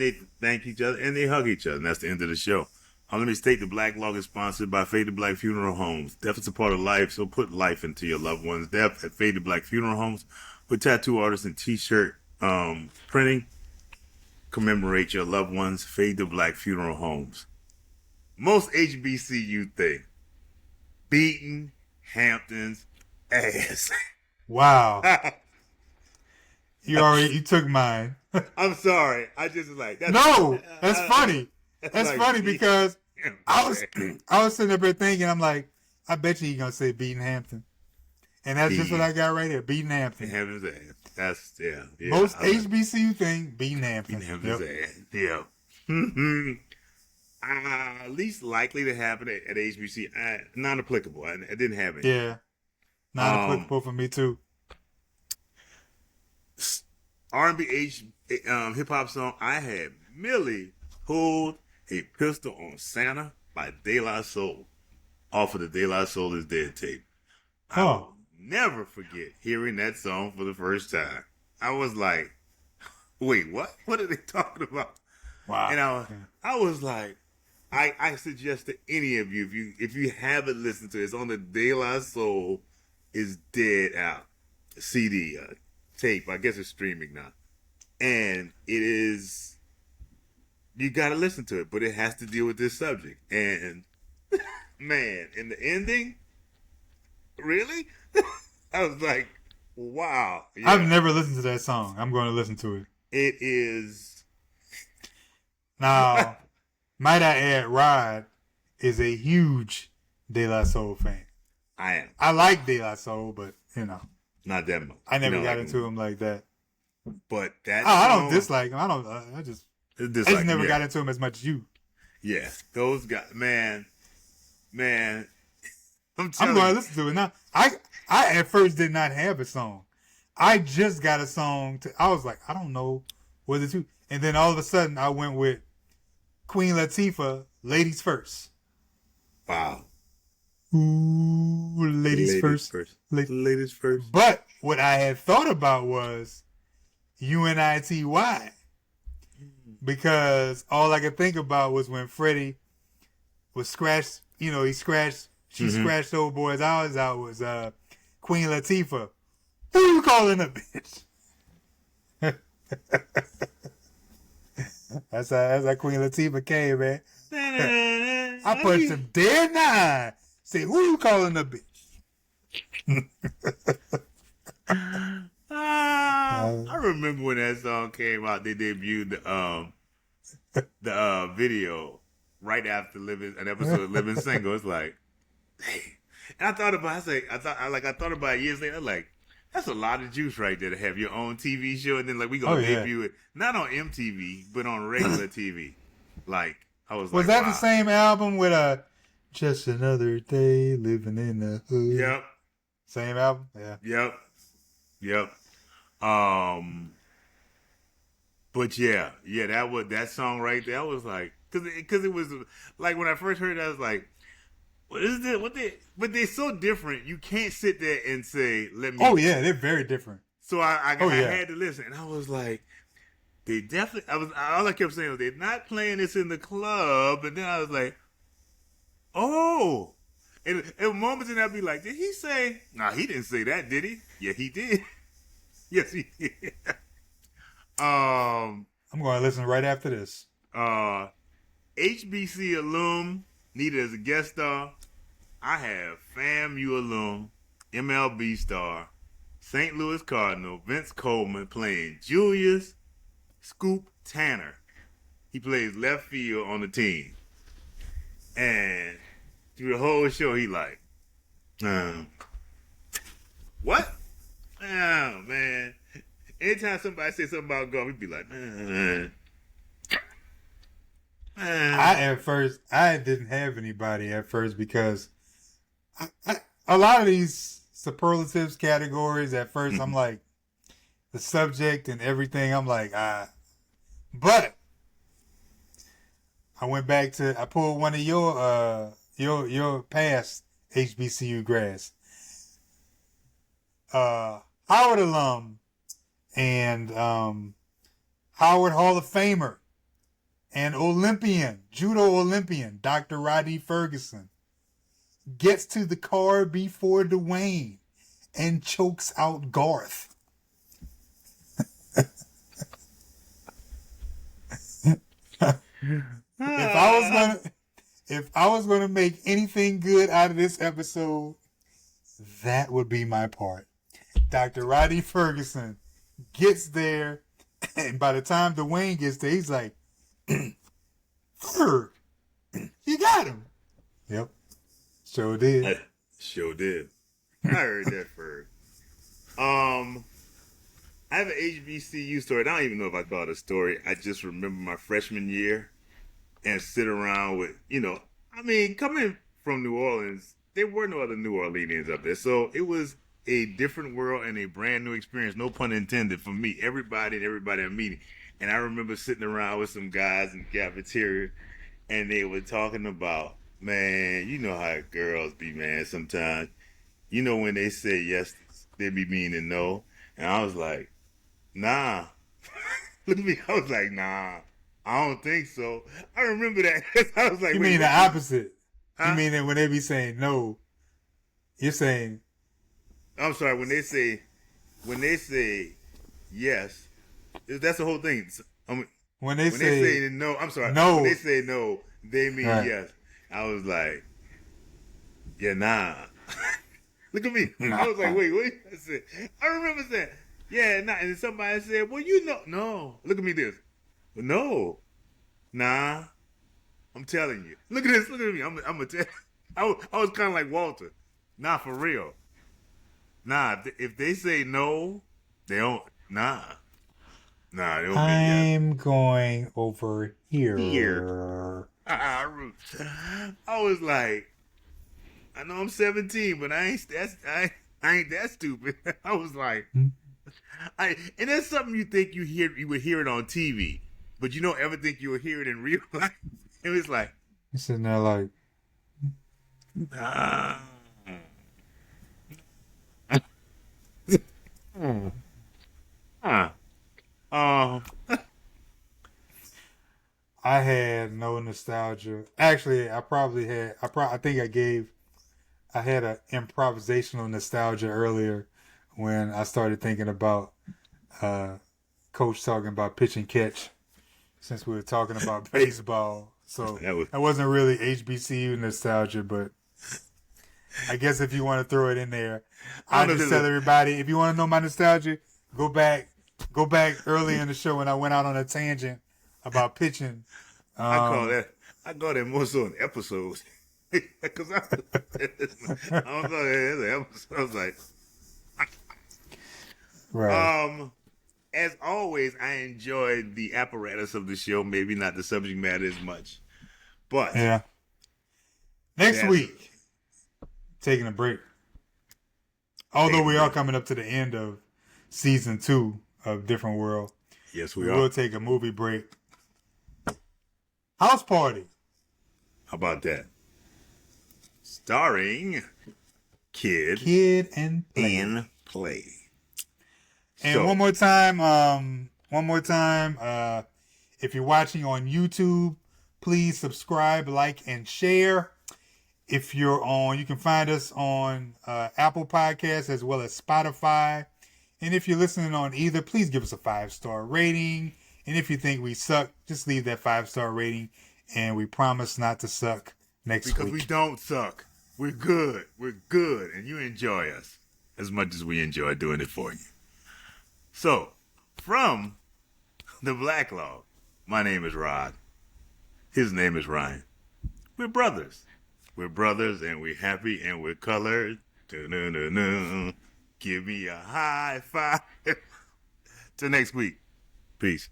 and they thank each other, and they hug each other, and that's the end of the show. Let me state the Blacklog is sponsored by Fade to Black Funeral Homes. Death is a part of life, so put life into your loved one's death at Fade to Black Funeral Homes. With tattoo artists and t-shirt printing, commemorate your loved ones. Fade to Black Funeral Homes. Most HBCU thing, beating Hampton's ass. Wow. You took mine. I'm sorry. I just was like, that's funny. That's like, funny because I was sitting up here thinking, I'm like, I bet you're going to say beating Hampton. And that's just what I got right here, beating Hampton. Hampton's ass. That's, yeah. Most HBCU thing, beating Hampton. Beating Hampton's ass. Yeah. Least likely to happen at HBC. Non-applicable. I didn't have it. Yeah. Non-applicable for me too. R&B hip-hop song, I had Millie pulled a pistol on Santa by De La Soul off of the De La Soul is Dead tape. I will never forget hearing that song for the first time. I was like, wait, what? What are they talking about? Wow. And I was like, I suggest to any of you, if you haven't listened to it, it's on the De La Soul is Dead out CD, tape. I guess it's streaming now. And it is, you got to listen to it, but it has to deal with this subject. And man, in the ending, really? I was like, wow. Yeah. I've never listened to that song. I'm going to listen to it. It is. Now, might I add, Rod is a huge De La Soul fan. I am. I like De La Soul, but, not that much. I never got into him like that. But that I don't dislike him. I just never got into him as much as you. Yeah. Those guys, man. I'm going to listen to it now. I at first did not have a song. I just got a song. I was like, I don't know what to do. And then all of a sudden, I went with Queen Latifah, Ladies First. Wow. Ooh, ladies first. Ladies first. But what I had thought about was UNITY. Because all I could think about was when Freddie was scratched, she scratched old boy's eyes out was Queen Latifah. Who you calling a bitch? That's how Queen Latifah came, man. I punched him dead in the eye. Say, who you calling a bitch? I remember when that song came out. They debuted the video right after an episode of Living Single. It's like, hey. And I thought about it years later. Like, that's a lot of juice right there to have your own TV show, and then like we gonna debut it not on MTV but on regular TV. Like, I was like, that the same album with Just Another Day Living in the Hood? Yep. Same album? Yeah. Yep. But yeah, that song right there. I was like, because it was like when I first heard it, I was like, what is this? But they're so different. You can't sit there and say, let me. Oh yeah, they're very different. So I had to listen, and I was like, they definitely. All I kept saying was they're not playing this in the club, and then I was like, oh. And moments, and I'd be like, did he say? Nah, he didn't say that, did he? Yeah, he did. Yes, he did. I'm going to listen right after this. HBC alum needed as a guest star. I have FAMU alum, MLB star, St. Louis Cardinal, Vince Coleman playing Julius Scoop Tanner. He plays left field on the team. And through the whole show, he like, what? Oh, man. Anytime somebody say something about golf, he'd be like, I didn't have anybody at first because a lot of these superlatives categories at first, I'm like, the subject and everything, I'm like, but I pulled one of your past HBCU grads. Howard alum and Howard Hall of Famer An Olympian, judo Olympian, Dr. Rodney Ferguson, gets to the car before Dwayne and chokes out Garth. If I was gonna make anything good out of this episode, that would be my part. Dr. Rodney Ferguson gets there, and by the time Dwayne gets there, he's like, Ferg, you got him. Yep. Sure did. I sure did. I heard that, Ferg. I have an HBCU story. I don't even know if I thought a story. I just remember my freshman year and sit around with, coming from New Orleans, there were no other New Orleanians up there. So it was a different world and a brand new experience, no pun intended, for me. Everybody I'm meeting. And I remember sitting around with some guys in the cafeteria, and they were talking about, man, you know how girls be, man, sometimes. You know when they say yes, they be meaning no. And I was like, nah. Look at me. I was like, nah, I don't think so. I remember that. I was like, you mean the opposite. Huh? You mean that when they be saying no, you're saying. I'm sorry, when they say yes, that's the whole thing. When they say no, I'm sorry. No. When they say no, they mean right. yes. I was like, yeah, nah. Look at me. I was like, wait. I remember saying, yeah, nah. And then somebody said, well, no. Look at me this. No. Nah. I'm telling you. Look at this. Look at me. I'm going to tell you. I was kind of like Walter. Nah, for real. Nah, if they say no, they don't. Nah. Nah, they don't I'm mean yes. going over here. I was like, I know I'm 17, but I ain't that stupid. I was like, and that's something you think you would hear it on TV, but you don't ever think you would hear it in real life. It was like, you're sitting there like, I had no nostalgia. Actually, I had an improvisational nostalgia earlier when I started thinking about Coach talking about pitch and catch, since we were talking about baseball. So that wasn't really HBCU nostalgia, but I guess if you want to throw it in there, I just tell everybody, if you want to know my nostalgia, go back early in the show when I went out on a tangent about pitching. I call that more so an episode. Because I don't know, an episode. I was like, right. As always, I enjoyed the apparatus of the show. Maybe not the subject matter as much, but yeah. Next week, taking a break. Although we are coming up to the end of season 2 of Different World. Yes, we are. We will take a movie break. House Party. How about that? Starring Kid and Play. And so, one more time, if you're watching on YouTube, please subscribe, like, and share. If you're you can find us on Apple Podcasts as well as Spotify. And if you're listening on either, please give us a 5-star rating. And if you think we suck, just leave that 5-star rating. And we promise not to suck next week. Because we don't suck. We're good. We're good. And you enjoy us as much as we enjoy doing it for you. So, from the Blacklog, my name is Rod. His name is Ryan. We're brothers. We're brothers and we're happy and we're colored. Give me a high five. Till next week. Peace.